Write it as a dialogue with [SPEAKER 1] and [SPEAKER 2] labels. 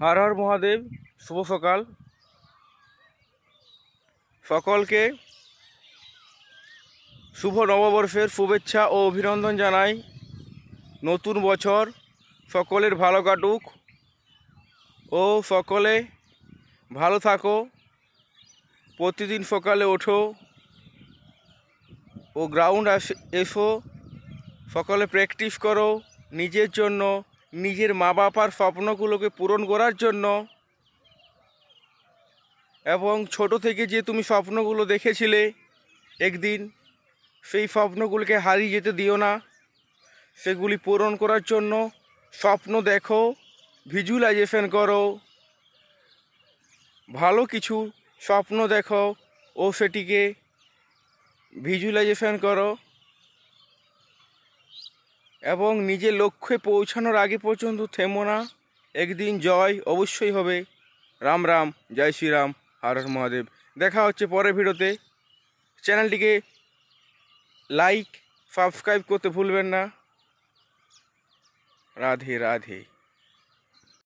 [SPEAKER 1] হর হর মহাদেব। শুভ সকাল সকলকে। শুভ নববর্ষের শুভেচ্ছা ও অভিনন্দন জানাই। নতুন বছর সকলের ভালো কাটুক ও সকলে ভালো থাকো। প্রতিদিন সকালে ওঠো ও গ্রাউন্ড এসো, সকলে প্র্যাকটিস করো নিজের জন্য, নিজের মা বাবার স্বপ্নগুলোকে পূরণ করার জন্য। এবং ছোট থেকে যে তুমি স্বপ্নগুলো দেখেছিলে একদিন, সেই স্বপ্নগুলোকে হারিয়ে যেতে দিও না। সেগুলি পূরণ করার জন্য স্বপ্ন দেখো, ভিজুয়ালাইজেশন করো, ভালো কিছু স্বপ্ন দেখো ও সেটিকে ভিজুয়ালাইজেশন করো এবং নিজের লক্ষ্যে পৌঁছানোর আগে পর্যন্ত থেমো না। একদিন জয় অবশ্যই হবে। রাম রাম, জয় শ্রীরাম, হর হর মহাদেব। দেখা হচ্ছে পরের ভিডিওতে। চ্যানেলটিকে লাইক সাবস্ক্রাইব করতে ভুলবেন না। রাধে রাধে।